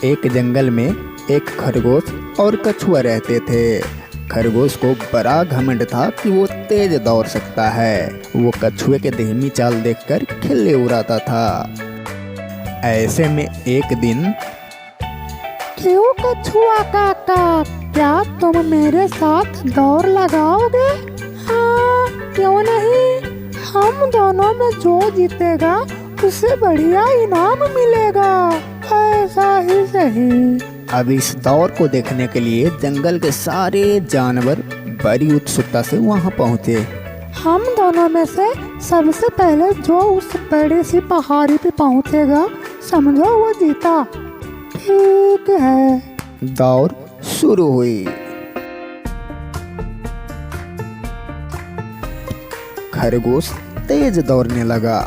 एक जंगल में एक खरगोश और कछुआ रहते थे। खरगोश को बड़ा घमंड था कि वो तेज दौड़ सकता है। वो कछुए के धीमी चाल देखकर खिल्ली उड़ाता था। ऐसे में एक दिन, क्यों कछुआ काका, क्या तुम मेरे साथ दौड़ लगाओगे? हाँ, क्यों नहीं। हम दोनों में जो जीतेगा उसे बढ़िया इनाम मिलेगा। ऐसा ही सही। अब इस दौड़ को देखने के लिए जंगल के सारे जानवर बड़ी उत्सुकता से वहां पहुंचे। हम दोनों में से सबसे पहले जो उस बड़ी सी पहाड़ी पे पहुंचेगा, समझो वो जीता। ठीक है। दौड़ शुरू हुई। खरगोश तेज दौड़ने लगा,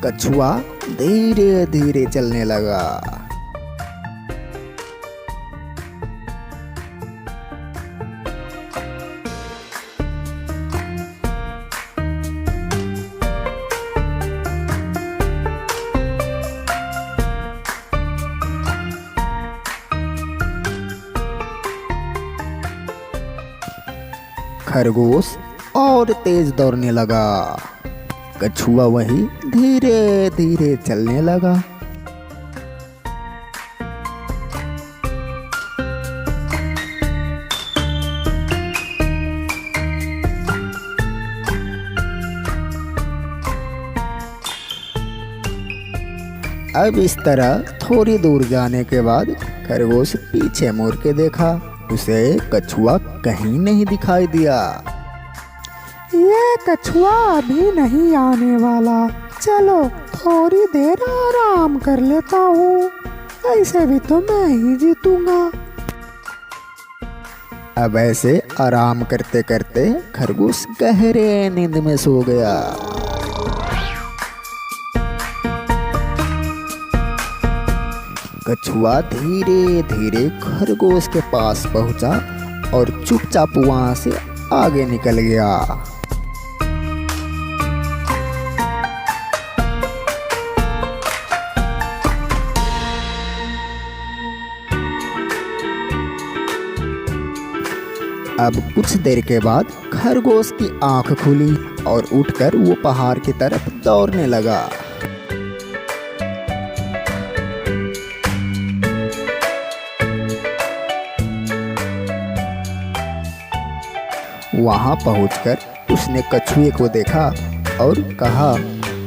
कछुआ धीरे धीरे चलने लगा। खरगोश और तेज दौड़ने लगा, कछुआ वही धीरे धीरे चलने लगा। अब इस तरह थोड़ी दूर जाने के बाद खरगोश पीछे मुड़ के देखा। उसे कछुआ कहीं नहीं दिखाई दिया। ये कछुआ अभी नहीं आने वाला, चलो थोड़ी देर आराम कर लेता हूँ। ऐसे भी तो मैं ही जीतूंगा। अब ऐसे आराम करते करते खरगोश गहरे नींद में सो गया। कछुआ धीरे धीरे खरगोश के पास पहुंचा और चुपचाप वहां से आगे निकल गया। अब कुछ देर के बाद खरगोश की आंख खुली और उठकर वो पहाड़ की तरफ दौड़ने लगा। वहां पहुंचकर उसने कछुए को देखा और कहा,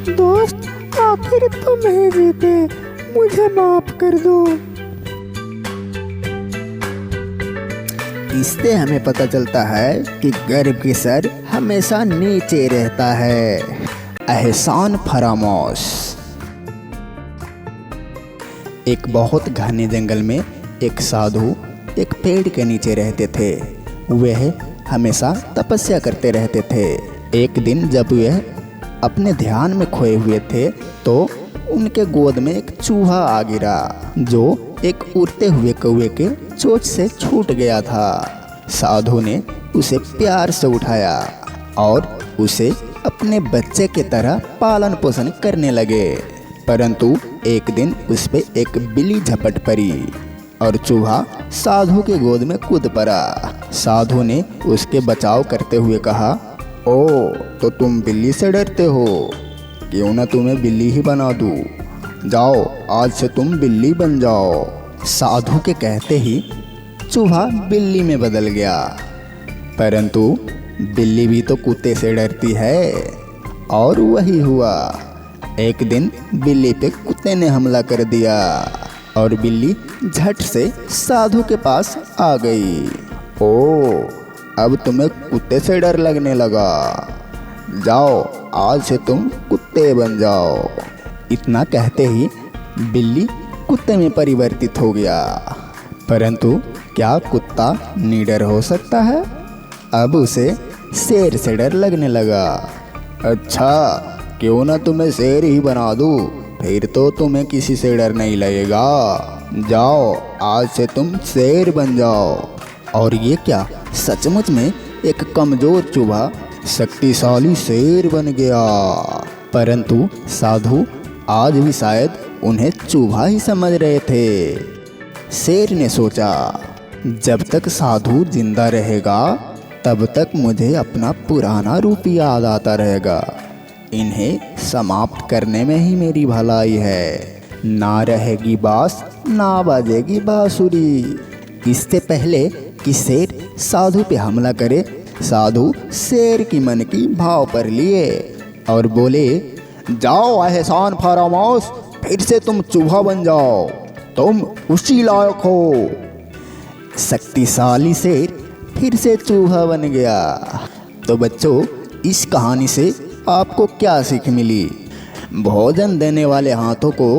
दोस्त, आखिर तुम ही जीते, मुझे माफ कर दो। इससे हमें पता चलता है कि गर्व की सर हमेशा नीचे रहता है। एहसान फरामोश। एक बहुत घने जंगल में एक साधु एक पेड़ के नीचे रहते थे। वह हमेशा तपस्या करते रहते थे। एक दिन जब वह अपने ध्यान में खोए हुए थे तो उनके गोद में एक चूहा आ गिरा, जो एक उड़ते हुए कौवे के चोंच से छूट गया था। साधु ने उसे प्यार से उठाया और उसे अपने बच्चे की तरह पालन पोषण करने लगे। परंतु एक दिन उस पे एक बिल्ली झपट पड़ी और चूहा साधु के गोद में कूद पड़ा। साधु ने उसके बचाव करते हुए कहा, ओ तो तुम बिल्ली से डरते हो, क्यों ना तुम्हें बिल्ली ही बना दूं। जाओ, आज से तुम बिल्ली बन जाओ। साधु के कहते ही चूहा बिल्ली में बदल गया। परंतु बिल्ली भी तो कुत्ते से डरती है। और वही हुआ। एक दिन बिल्ली पे कुत्ते ने हमला कर दिया और बिल्ली झट से साधु के पास आ गई। ओ, अब तुम्हें कुत्ते से डर लगने लगा। जाओ, आज से तुम कुत्ते बन जाओ। इतना कहते ही बिल्ली कुत्ते में परिवर्तित हो गया। परंतु क्या कुत्ता निडर हो सकता है? अब उसे शेर से डर लगने लगा। अच्छा, क्यों ना तुम्हें शेर ही बना दूं, फिर तो तुम्हें किसी से डर नहीं लगेगा। जाओ, आज से तुम शेर बन जाओ। और ये क्या, सचमुच में एक कमजोर चूहा शक्तिशाली शेर बन गया। परंतु साधु आज भी शायद उन्हें चूहा ही समझ रहे थे। शेर ने सोचा, जब तक साधु जिंदा रहेगा तब तक मुझे अपना पुराना रूप याद आता रहेगा। इन्हें समाप्त करने में ही मेरी भलाई है। ना रहेगी बांस ना बाजेगी बांसुरी। इससे पहले कि शेर साधु पे हमला करे, साधु शेर की मन की भाव पर लिए और बोले, जाओ एहसान फरामोश, फिर से तुम चूहा बन जाओ, तुम उसी लायक हो। शक्तिशाली शेर फिर से चूहा बन गया। तो बच्चों, इस कहानी से आपको क्या सीख मिली? भोजन देने वाले हाथों को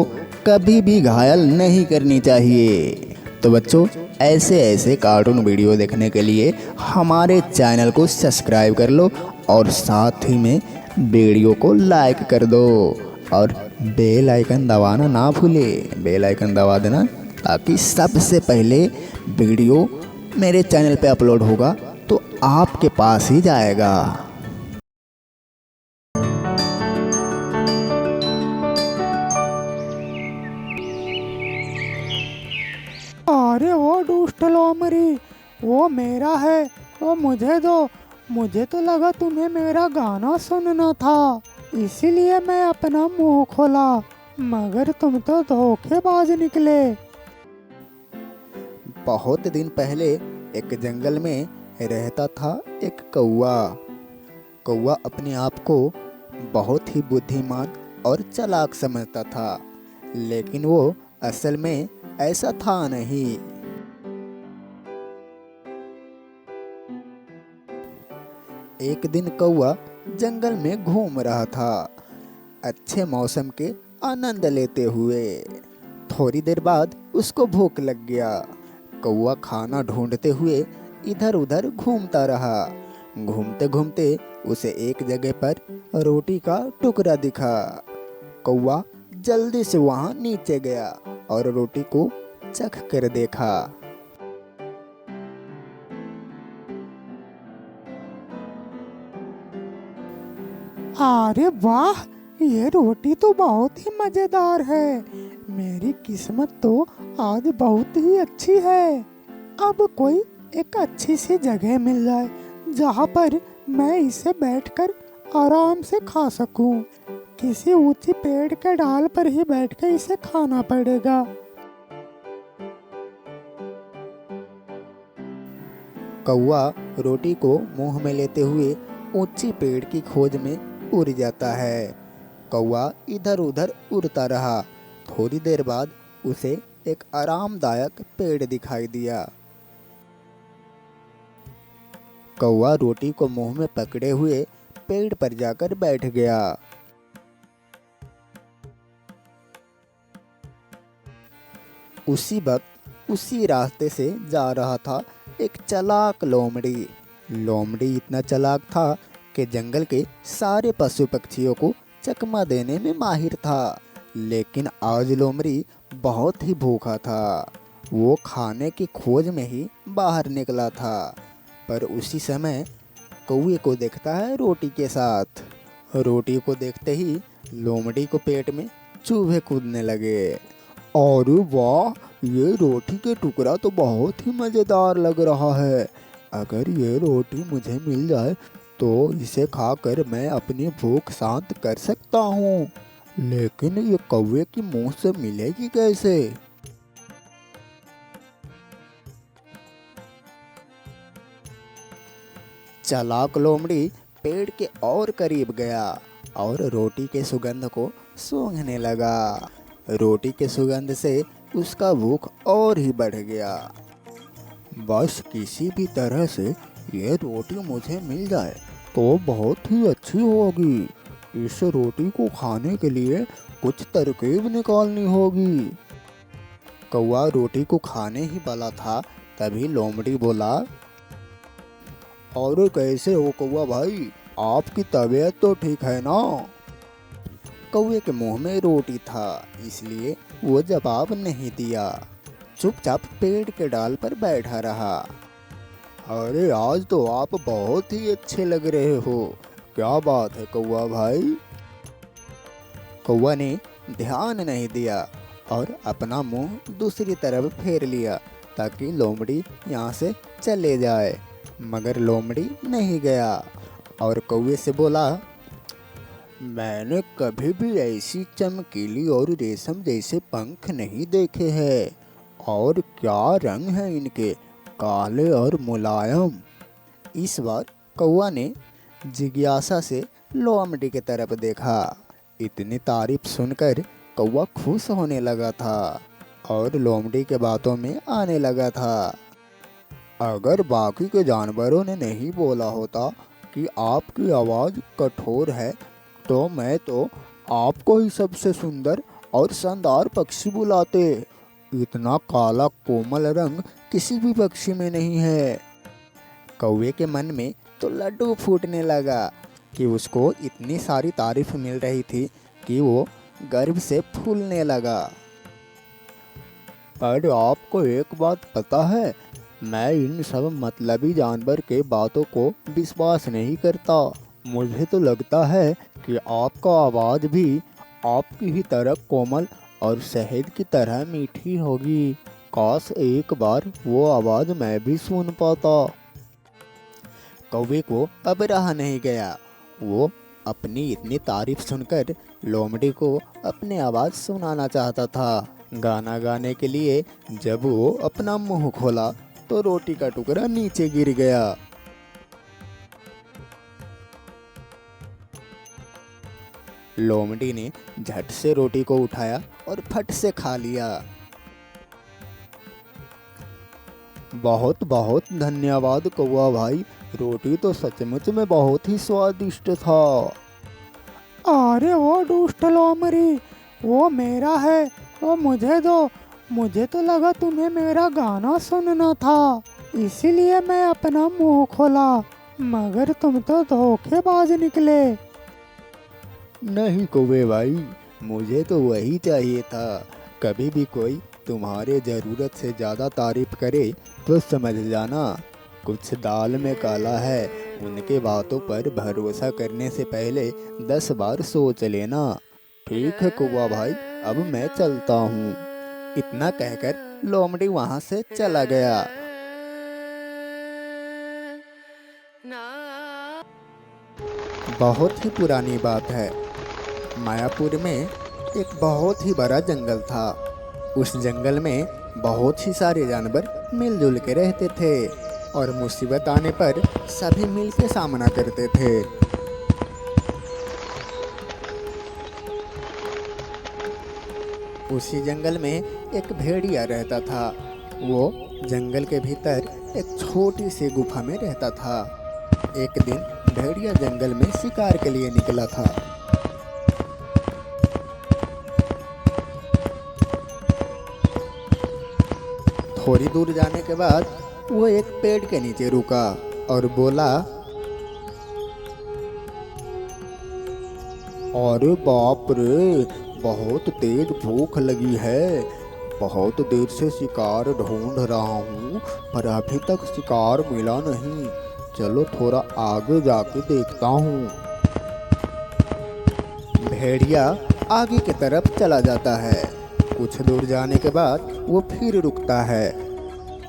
कभी भी घायल नहीं करनी चाहिए। तो बच्चों, ऐसे ऐसे कार्टून वीडियो देखने के लिए हमारे चैनल को सब्सक्राइब कर लो और साथ ही में वीडियो को लाइक कर दो और बेल आइकन दबाना ना भूले। बेल आइकन दबा देना ताकि सबसे पहले वीडियो मेरे चैनल पे अपलोड होगा तो आपके पास ही जाएगा। अरे वो दुष्ट लोमड़ी, वो मेरा है, वो मुझे दो। मुझे तो लगा तुम्हें मेरा गाना सुनना था, इसीलिए मैं अपना मुंह खोला, मगर तुम तो धोखेबाज निकले। बहुत दिन पहले एक जंगल में रहता था एक कौवा। कौवा अपने आप को बहुत ही बुद्धिमान और चालाक समझता था, लेकिन वो असल में ऐसा था नहीं। एक दिन कौवा जंगल में घूम रहा था, अच्छे मौसम के आनंद लेते हुए। थोड़ी देर बाद उसको भूख लग गया। कौवा खाना ढूंढते हुए इधर उधर घूमता रहा। घूमते घूमते उसे एक जगह पर रोटी का टुकड़ा दिखा। कौवा जल्दी से वहां नीचे गया और रोटी को चख कर देखा। अरे वाह, ये रोटी तो बहुत ही मजेदार है। मेरी किस्मत तो आज बहुत ही अच्छी है। अब कोई एक अच्छी सी जगह मिल जाए जहाँ पर मैं इसे बैठकर आराम से खा सकूं। किसी ऊंची पेड़ के डाल पर ही बैठकर इसे खाना पड़ेगा। कौवा रोटी को मुंह में लेते हुए ऊंची पेड़ की खोज में उड़ जाता है। कौवा इधर उधर उड़ता रहा। थोड़ी देर बाद उसे एक आरामदायक पेड़ दिखाई दिया। कौवा रोटी को मुंह में पकड़े हुए पेड़ पर जाकर बैठ गया। उसी वक्त उसी रास्ते से जा रहा था एक चालाक लोमड़ी। लोमड़ी इतना चालाक था कि जंगल के सारे पशु पक्षियों को चकमा देने में माहिर था। लेकिन आज लोमड़ी बहुत ही भूखा था। वो खाने की खोज में ही बाहर निकला था, पर उसी समय कौवे को देखता है रोटी के साथ। रोटी को देखते ही लोमड़ी को पेट में चूहे कूदने लगे। अरे वाह, ये रोटी के टुकड़ा तो बहुत ही मज़ेदार लग रहा है। अगर ये रोटी मुझे मिल जाए तो इसे खाकर मैं अपनी भूख शांत कर सकता हूँ। लेकिन ये कौवे की मुंह से मिलेगी कैसे? चालाक लोमड़ी पेड़ के और करीब गया और रोटी के सुगंध को सूंघने लगा। रोटी के सुगंध से उसका भूख और ही बढ़ गया। बस किसी भी तरह से ये रोटी मुझे मिल जाए तो बहुत ही अच्छी होगी। इस रोटी को खाने के लिए कुछ तरकीब निकालनी होगी। कौवा रोटी को खाने ही वाला था, तभी लोमड़ी बोला, और कैसे हो कौवा भाई, आपकी तबीयत तो ठीक है ना? कौवे के मुंह में रोटी था, इसलिए वो जवाब नहीं दिया। चुपचाप पेड़ के डाल पर बैठा रहा। अरे आज तो आप बहुत ही अच्छे लग रहे हो, क्या बात है कौवा भाई? कौवा ने ध्यान नहीं दिया और अपना मुंह दूसरी तरफ फेर लिया ताकि लोमड़ी यहाँ से चले जाए। मगर लोमड़ी नहीं गया और कौवे से बोला, मैंने कभी भी ऐसी चमकीली और रेशम जैसे पंख नहीं देखे हैं। और क्या रंग है इनके, काले और मुलायम। इस बार कौवा ने जिज्ञासा से लोमड़ी की तरफ देखा। इतनी तारीफ सुनकर कौवा खुश होने लगा था और लोमड़ी के बातों में आने लगा था। अगर बाकी के जानवरों ने नहीं बोला होता कि आपकी आवाज़ कठोर है तो मैं तो आपको ही सबसे सुंदर और शानदार पक्षी बुलाते। इतना काला कोमल रंग किसी भी पक्षी में नहीं है। कौवे के मन में तो लड्डू फूटने लगा कि उसको इतनी सारी तारीफ मिल रही थी कि वो गर्व से फूलने लगा। पर आपको एक बात पता है, मैं इन सब मतलबी जानवर के बातों को विश्वास नहीं करता। मुझे तो लगता है कि आपका आवाज़ भी आपकी ही तरह कोमल और शहद की तरह मीठी होगी। काश एक बार वो आवाज़ मैं भी सुन पाता। कौवे को अब रहा नहीं गया। वो अपनी इतनी तारीफ सुनकर लोमड़ी को अपनी आवाज़ सुनाना चाहता था। गाना गाने के लिए जब वो अपना मुंह खोला तो रोटी का टुकड़ा नीचे गिर गया। लोमड़ी ने झट से रोटी को उठाया और फट से खा लिया। बहुत बहुत धन्यवाद कौवा भाई, रोटी तो सचमुच में बहुत ही स्वादिष्ट था। अरे वो दुष्ट लोमड़ी, वो मेरा है, वो मुझे दो। मुझे तो लगा तुम्हें मेरा गाना सुनना था, इसीलिए मैं अपना मुंह खोला, मगर तुम तो धोखेबाज निकले। नहीं कौवे भाई, मुझे तो वही चाहिए था। कभी भी कोई तुम्हारे ज़रूरत से ज़्यादा तारीफ करे तो समझ जाना कुछ दाल में काला है। उनके बातों पर भरोसा करने से पहले 10 बार सोच लेना। ठीक है कौवा भाई, अब मैं चलता हूँ। इतना कहकर लोमड़ी वहाँ से चला गया। बहुत ही पुरानी बात है। मायापुर में एक बहुत ही बड़ा जंगल था। उस जंगल में बहुत ही सारे जानवर मिलजुल के रहते थे और मुसीबत आने पर सभी मिल के सामना करते थे। उसी जंगल में एक भेड़िया रहता था। वो जंगल के भीतर एक छोटी सी गुफा में रहता था। एक दिन भेड़िया जंगल में शिकार के लिए निकला था। थोड़ी दूर जाने के बाद वो एक पेड़ के नीचे रुका और बोला, अरे बाप रे, बहुत तेज भूख लगी है। बहुत देर से शिकार ढूंढ रहा हूँ पर अभी तक शिकार मिला नहीं। चलो थोड़ा आगे जाके देखता हूँ। भेड़िया आगे की तरफ चला जाता है। कुछ दूर जाने के बाद वो फिर रुकता है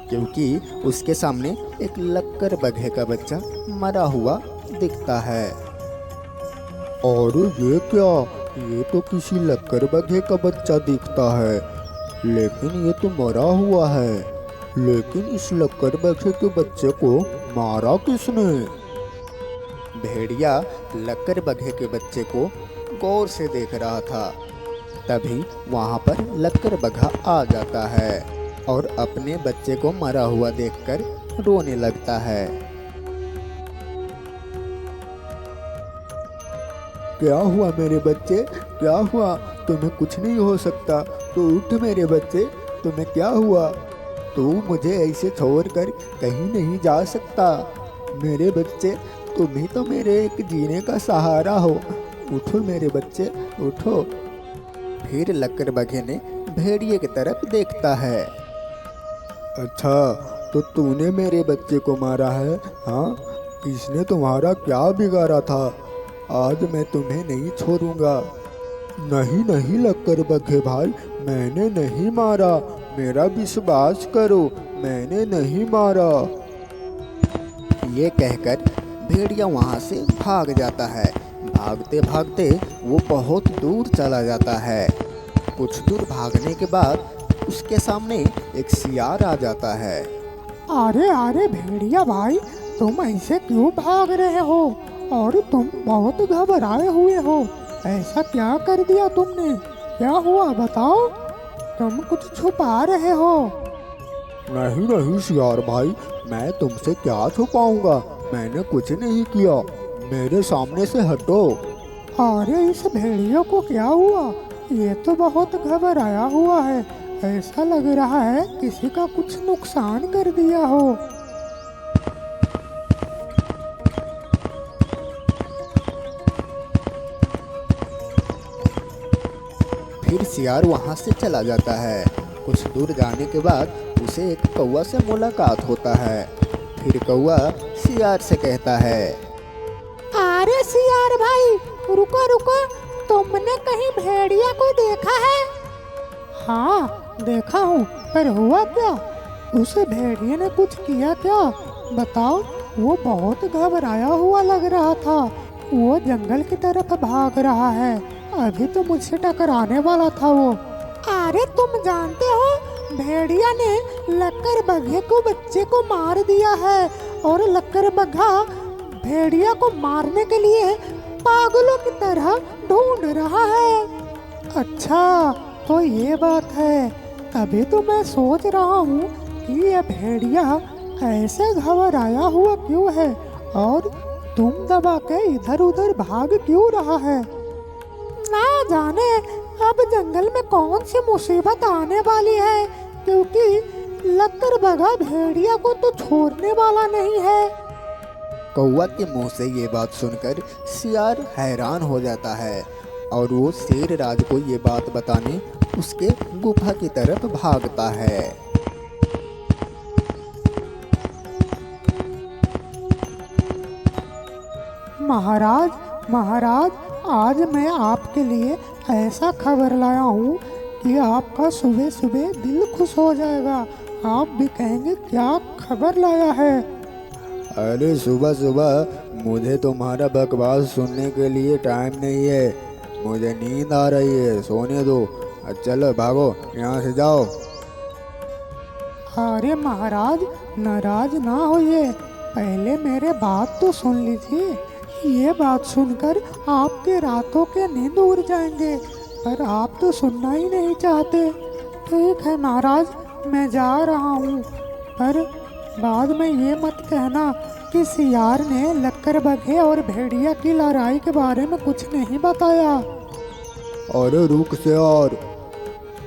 क्योंकि उसके सामने एक लक्कर बघे का बच्चा मरा हुआ दिखता है। और ये क्या, ये तो किसी लक्कर बघे का बच्चा दिखता है, लेकिन ये तो मरा हुआ है। लेकिन इस लक्कर बघे के बच्चे को मारा किसने? भेड़िया लक्कर बघे के बच्चे को गौर से देख रहा था। तभी वहाँ पर लक्कर बघा आ जाता है और अपने बच्चे को मरा हुआ देखकर रोने लगता है। क्या हुआ मेरे बच्चे, क्या हुआ? तुम्हें कुछ नहीं हो सकता, तो उठ मेरे बच्चे, तुम्हें क्या हुआ? तू मुझे ऐसे छोड़कर कहीं नहीं जा सकता। मेरे बच्चे, तुम ही तो मेरे एक जीने का सहारा हो। उठो मेरे बच्चे, उठो। फिर लक्कर बघे ने भेड़िए की तरफ देखता है। अच्छा, तो तूने मेरे बच्चे को मारा है? हाँ, इसने तुम्हारा क्या बिगाड़ा था? आज मैं तुम्हें नहीं छोड़ूंगा। नहीं नहीं लक्कर बग्घे भाई, मैंने नहीं मारा, मेरा विश्वास करो, मैंने नहीं मारा। ये कहकर भेड़िया वहाँ से भाग जाता है। भागते भागते वो बहुत दूर चला जाता है। कुछ दूर भागने के बाद उसके सामने एक सियार आ जाता है। अरे अरे भेड़िया भाई, तुम ऐसे क्यों भाग रहे हो? और तुम बहुत घबराए हुए हो, ऐसा क्या कर दिया तुमने? क्या हुआ बताओ? तुम कुछ छुपा रहे हो। नहीं नहीं सियार भाई, मैं तुमसे क्या छुपाऊंगा, मैंने कुछ नहीं किया, मेरे सामने से हटो। अरे इस भेड़ियों को क्या हुआ? ये तो बहुत घबराया हुआ है, ऐसा लग रहा है किसी का कुछ नुकसान कर दिया हो। फिर सियार वहाँ से चला जाता है। कुछ दूर जाने के बाद उसे एक कौवा से मुलाकात होता है। फिर कौवा सियार से कहता है, अरे सियार भाई, रुको रुको, तुमने कहीं भेड़िया को देखा है? हाँ देखा हूँ, पर हुआ क्या? उस भेड़िए ने कुछ किया क्या? बताओ। वो बहुत घबराया हुआ लग रहा था, वो जंगल की तरफ भाग रहा है, अभी तो मुझसे टकराने वाला था वो। अरे तुम जानते हो, भेड़िया ने लक्कर बग्घे को बच्चे को मार दिया है, और लक्कर बग्घा भेड़िया को मारने के लिए पागलों की तरह ढूंढ रहा है। अच्छा तो ये बात है, तभी तो मैं सोच रहा हूँ कि यह भेड़िया ऐसे घबराया हुआ क्यों है, और तुम दबा के इधर उधर भाग क्यों रहा है। ना जाने अब जंगल में कौन सी मुसीबत आने वाली है, क्योंकि लक्कर बग्घा भेड़िया को तो छोड़ने वाला नहीं है। कौवा के मुंह से ये बात सुनकर सियार हैरान हो जाता है और वो शेर राज को ये बात बताने उसके गुफा की तरफ भागता है। महाराज महाराज, आज मैं आपके लिए ऐसा खबर लाया हूँ कि आपका सुबह सुबह दिल खुश हो जाएगा। आप भी कहेंगे क्या खबर लाया है। अरे सुबह सुबह मुझे तुम्हारा बकवास सुनने के लिए टाइम नहीं है, मुझे नींद आ रही है, सोने दो। चलो भागो यहाँ से जाओ। अरे महाराज नाराज ना होइए, पहले मेरे बात तो सुन लीजिए। ये बात सुनकर आपके रातों के नींद उड़ जाएंगे, पर आप तो सुनना ही नहीं चाहते। ठीक है महाराज, मैं जा रहा हूँ, पर बाद में ये मत कहना कि सियार ने लक्कर बग्घे और भेड़िया की लड़ाई के बारे में कुछ नहीं बताया। अरे रुक सियार,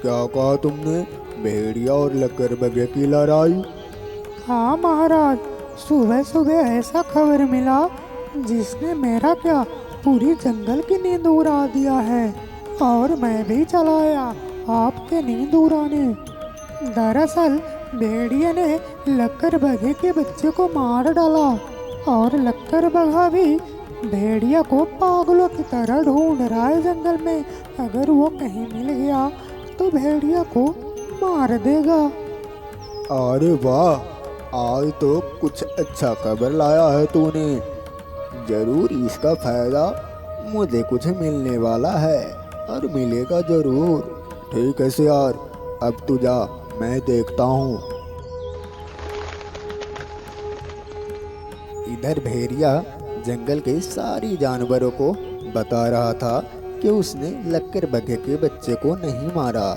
क्या कहा तुमने? भेड़िया और लक्कर बग्घे की लड़ाई? हाँ महाराज, सुबह सुबह ऐसा खबर मिला जिसने मेरा क्या पूरी जंगल की नींद उड़ा दिया है, और मैं भी चला आया आपके नींद उड़ाने। दरअसल भेड़िया ने लक्कर बग्घे के बच्चे को मार डाला, और लक्कर बग्घा भी भेड़िया को पागलों की तरह ढूंढ रहा है जंगल में। अगर वो कहीं मिल गया तो भेड़िया को मार देगा। अरे वाह, आज तो कुछ अच्छा खबर लाया है तूने, जरूर इसका फायदा मुझे कुछ मिलने वाला है, और मिलेगा जरूर। ठीक है सियार, अब तू जा, मैं देखता हूँ। इधर भेड़िया जंगल के सारी जानवरों को बता रहा था कि उसने लक्कर बग्घे के बच्चे को नहीं मारा,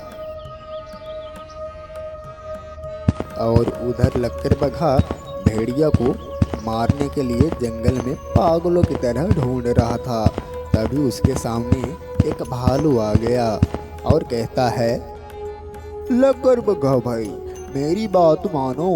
और उधर लक्कर बग्घा भेड़िया को मारने के लिए जंगल में पागलों की तरह ढूंढ रहा था। तभी उसके सामने एक भालू आ गया और कहता है, लक्कर बग्घा भाई, मेरी बात मानो,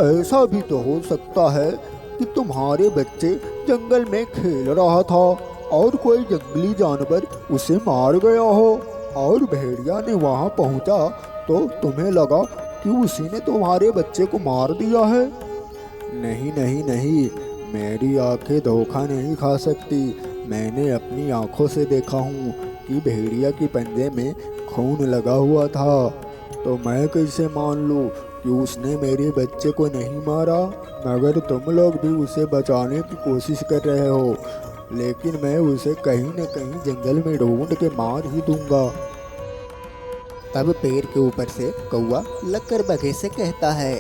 ऐसा भी तो हो सकता है कि तुम्हारे बच्चे जंगल में खेल रहा था और कोई जंगली जानवर उसे मार गया हो, और भेड़िया ने वहां पहुंचा तो तुम्हें लगा कि उसी ने तुम्हारे बच्चे को मार दिया है। नहीं नहीं नहीं, मेरी आंखें धोखा नहीं खा सकती, मैंने अपनी आंखों से देखा हूँ कि भेड़िया के पंजे में खून लगा हुआ था, तो मैं कैसे मान लूँ कि उसने मेरे बच्चे को नहीं मारा? मगर तुम लोग भी उसे बचाने की कोशिश कर रहे हो, लेकिन मैं उसे कहीं न कहीं जंगल में ढूंढ के मार ही दूंगा। तब पेड़ के ऊपर से कौवा लक्कर बघे से कहता है,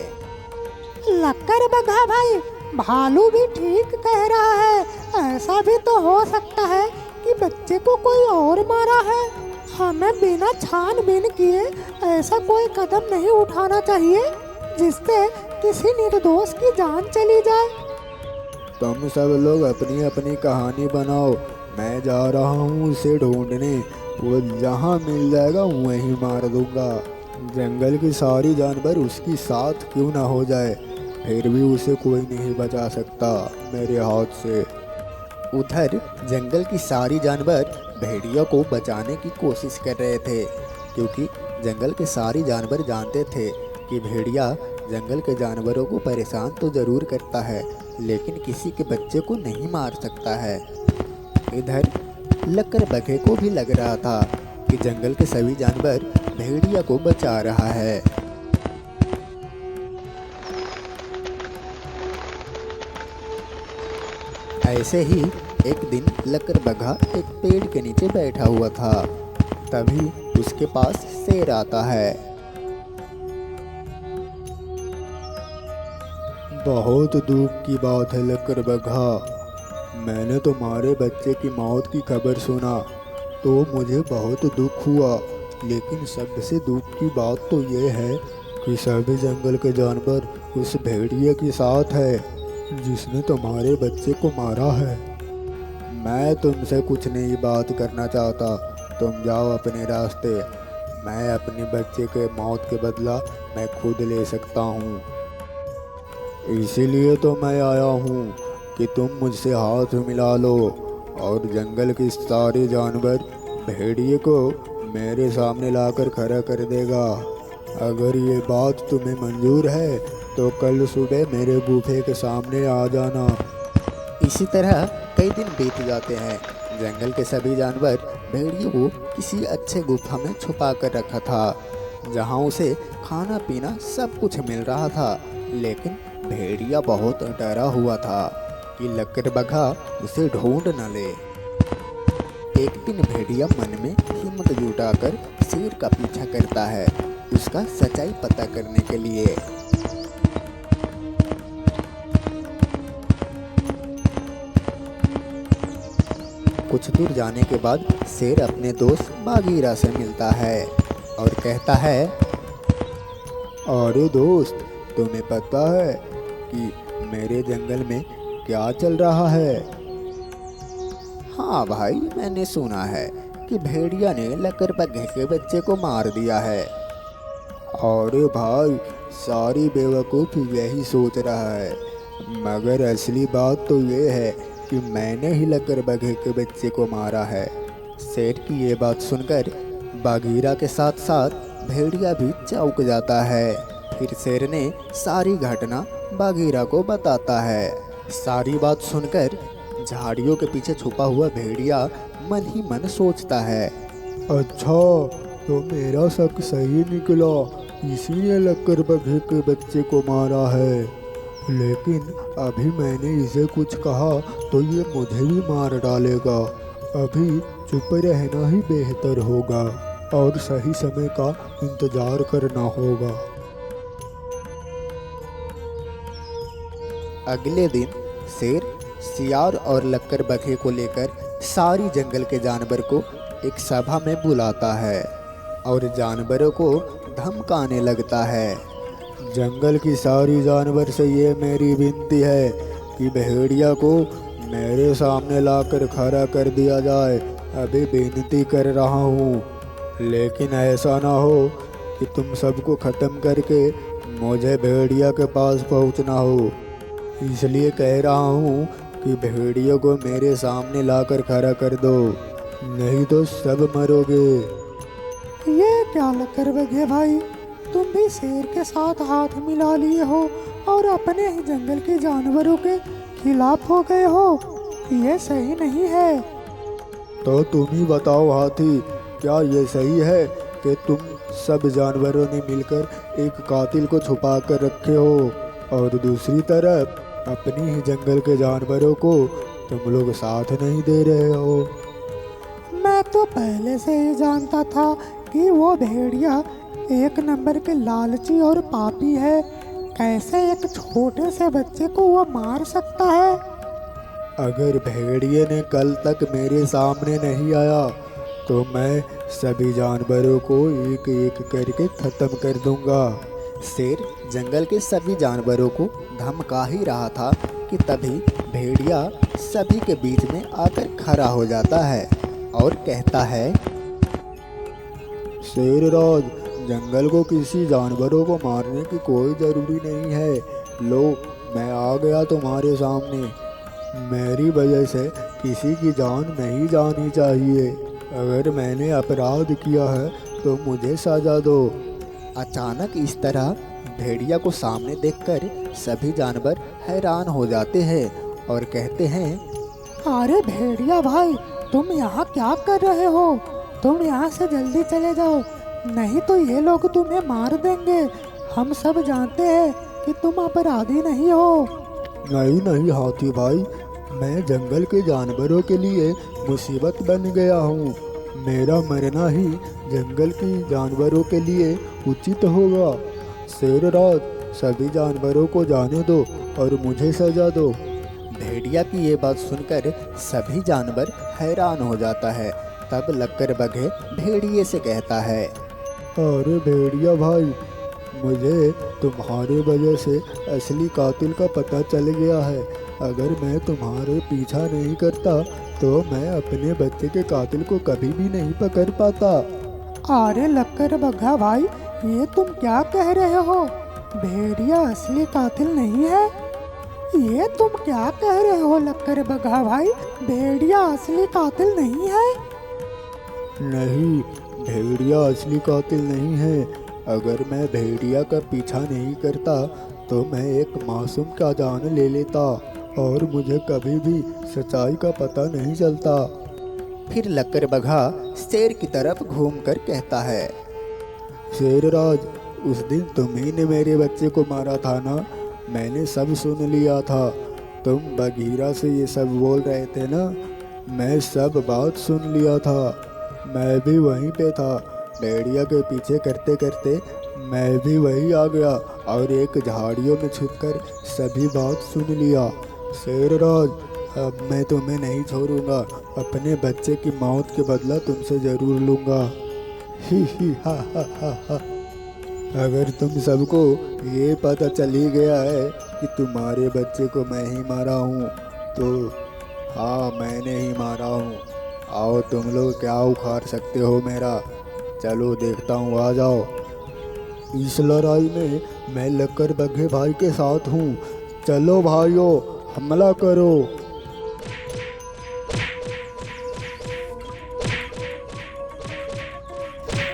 लक्कर बघा भाई, भालू भी ठीक कह रहा है। ऐसा भी तो हो सकता है कि बच्चे को कोई और मारा है। हमें बिना छानबीन किए ऐसा कोई कदम नहीं उठाना चाहिए जिससे किसी निर्दोष की जान चली जाए। तुम सब लोग अपनी अपनी कहानी बनाओ, मैं जा रहा हूँ उसे ढूंढने। वो जहाँ मिल जाएगा वहीं मार दूंगा। जंगल की सारी जानवर उसकी साथ क्यों ना हो जाए, फिर भी उसे कोई नहीं बचा सकता मेरे हाथ से। उधर जंगल की सारी जानवर भेड़िया को बचाने की कोशिश कर रहे थे, क्योंकि जंगल के सारी जानवर जानते थे कि भेड़िया जंगल के जानवरों को परेशान तो जरूर करता है, लेकिन किसी के बच्चे को नहीं मार सकता है। इधर लक्कर बघे को भी लग रहा था कि जंगल के सभी जानवर भेड़िया को बचा रहा है। ऐसे ही एक दिन लक्कर बघा एक पेड़ के नीचे बैठा हुआ था। तभी उसके पास शेर आता है। बहुत दुख की बात है लक्कर बघा, मैंने तुम्हारे बच्चे की मौत की खबर सुना तो मुझे बहुत दुख हुआ, लेकिन सबसे दुख की बात तो ये है कि सभी जंगल के जानवर उस भेड़िए के साथ है जिसने तुम्हारे बच्चे को मारा है। मैं तुमसे कुछ नहीं बात करना चाहता, तुम जाओ अपने रास्ते। मैं अपने बच्चे के मौत के बदला मैं खुद ले सकता हूँ, इसीलिए तो मैं आया हूँ कि तुम मुझसे हाथ मिला लो और जंगल के सारे जानवर भेड़िए को मेरे सामने लाकर खड़ा कर देगा। अगर ये बात तुम्हें मंजूर है तो कल सुबह मेरे गुफे के सामने आ जाना। इसी तरह कई दिन बीत जाते हैं। जंगल के सभी जानवर भेड़िए को किसी अच्छे गुफा में छुपा कर रखा था, जहाँ उसे खाना पीना सब कुछ मिल रहा था। लेकिन भेड़िया बहुत डरा हुआ था कि लक्कर बघा उसे ढूंढ न ले। एक दिन भेड़िया मन में हिम्मत जुटाकर शेर का पीछा करता है, उसका सच्चाई पता करने के लिए। कुछ दूर जाने के बाद शेर अपने दोस्त बागीरा से मिलता है और कहता है, अरे दोस्त, तुम्हें पता है कि मेरे जंगल में क्या चल रहा है? हाँ भाई, मैंने सुना है कि भेड़िया ने लक्कर बघे के बच्चे को मार दिया है। अरे भाई, सारी बेवकूफ़ यही सोच रहा है, मगर असली बात तो ये है कि मैंने ही लक्कर बघे के बच्चे को मारा है। शेर की ये बात सुनकर बागीरा के साथ साथ भेड़िया भी चौंक जाता है। फिर शेर ने सारी घटना बागीरा को बताता है। सारी बात सुनकर झाड़ियों के पीछे छुपा हुआ भेड़िया मन ही मन सोचता है, अच्छा, तो मेरा शक सही निकला, इसीलिए लक्कर बघे के बच्चे को मारा है। लेकिन अभी मैंने इसे कुछ कहा तो ये मुझे भी मार डालेगा। अभी चुप रहना ही बेहतर होगा और सही समय का इंतजार करना होगा। अगले दिन शेर सियार और लक्कर बघे को लेकर सारी जंगल के जानवर को एक सभा में बुलाता है और जानवरों को धमकाने लगता है। जंगल की सारी जानवर से ये मेरी विनती है कि भेड़िया को मेरे सामने लाकर खड़ा कर दिया जाए। अभी विनती कर रहा हूँ, लेकिन ऐसा ना हो कि तुम सबको ख़त्म करके मुझे भेड़िया के पास पहुँचना हो। इसलिए कह रहा हूँ कि भेड़िया को मेरे सामने लाकर खड़ा कर दो, नहीं तो सब मरोगे। ये क्या लक्कर बघे भाई, तुम भी शेर के साथ हाथ मिला लिए हो और अपने ही जंगल के जानवरों के खिलाफ हो गए हो। ये सही नहीं है। तो तुम ही बताओ हाथी, क्या ये सही है कि तुम सब जानवरों ने मिलकर एक कातिल को छुपा कर रखे हो और दूसरी तरफ अपनी ही जंगल के जानवरों को तुम लोग साथ नहीं दे रहे हो? मैं तो पहले से ही जानता था कि वो भेड़िया एक नंबर के लालची और पापी है। कैसे एक छोटे से बच्चे को वो मार सकता है? अगर भेड़िए ने कल तक मेरे सामने नहीं आया तो मैं सभी जानवरों को एक एक करके खत्म कर दूंगा। शेर जंगल के सभी जानवरों को धमका ही रहा था कि तभी भेड़िया सभी के बीच में आकर खड़ा हो जाता है और कहता है, शेरराज, जंगल को किसी जानवरों को मारने की कोई ज़रूरी नहीं है। लो, मैं आ गया तुम्हारे सामने। मेरी वजह से किसी की जान नहीं जानी चाहिए। अगर मैंने अपराध किया है तो मुझे सजा दो। अचानक इस तरह भेड़िया को सामने देखकर सभी जानवर हैरान हो जाते हैं और कहते हैं, अरे भेड़िया भाई, तुम यहाँ क्या कर रहे हो? तुम यहाँ से जल्दी चले जाओ, नहीं तो ये लोग तुम्हें मार देंगे। हम सब जानते हैं कि तुम अपराधी नहीं हो। नहीं नहीं हाथी भाई, मैं जंगल के जानवरों के लिए मुसीबत बन गया हूँ। मेरा मरना ही जंगल के जानवरों के लिए उचित होगा। शेरराज, सभी जानवरों को जाने दो और मुझे सजा दो। भेड़िया की ये बात सुनकर सभी जानवर हैरान हो जाता है। तब लक्कड़बग्घे भेड़िए से कहता है, अरे भेड़िया भाई, मुझे तुम्हारे वजह से असली कातिल का पता चल गया है। अगर मैं तुम्हारे पीछा नहीं करता तो मैं अपने बच्चे के कातिल को कभी भी नहीं पकड़ पाता। अरे लक्कड़बग्घा भाई, ये तुम क्या कह रहे हो? भेड़िया असली कातिल नहीं है? ये तुम क्या कह रहे हो लक्कड़बग्घा भाई? भेड़िया असली कातिल नहीं है? नहीं, भेड़िया असली कातिल नहीं है। अगर मैं भेड़िया का पीछा नहीं करता तो मैं एक मासूम का जान ले लेता और मुझे कभी भी सच्चाई का पता नहीं चलता। फिर लक्कड़बग्घा शेर की तरफ घूमकर कहता है, शेरराज, उस दिन तुम्ही ने मेरे बच्चे को मारा था ना? मैंने सब सुन लिया था। तुम बघीरा से ये सब बोल रहे थे ना? मैं सब बात सुन लिया था। मैं भी वहीं पे था। भेड़िया के पीछे करते करते मैं भी वहीं आ गया और एक झाड़ियों में छिपकर सभी बात सुन लिया। शेरराज, अब मैं तुम्हें नहीं छोड़ूंगा। अपने बच्चे की मौत के बदला तुमसे ज़रूर लूँगा। ही हा हा हा हा। अगर तुम सबको ये पता चल ही गया है कि तुम्हारे बच्चे को मैं ही मारा हूँ तो हाँ, मैंने ही मारा हूँ। आओ, तुम लोग क्या उखाड़ सकते हो मेरा? चलो देखता हूँ, आ जाओ। इस लड़ाई में मैं लक्कड़बग्घे भाई के साथ हूँ। चलो भाइयों, हमला करो।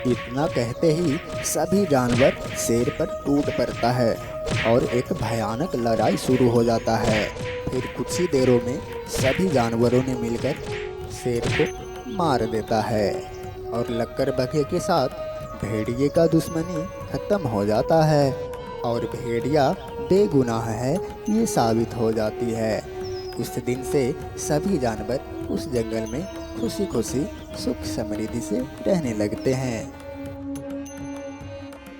इतना कहते ही सभी जानवर शेर पर टूट पड़ता है और एक भयानक लड़ाई शुरू हो जाता है। फिर कुछ ही देरों में सभी जानवरों ने मिलकर शेर को मार देता है और लक्कड़बग्घे के साथ भेड़िए का दुश्मनी खत्म हो जाता है और भेड़िया बेगुनाह है ये साबित हो जाती है। उस दिन से सभी जानवर उस जंगल में खुशी खुशी सुख समृद्धि से रहने लगते हैं।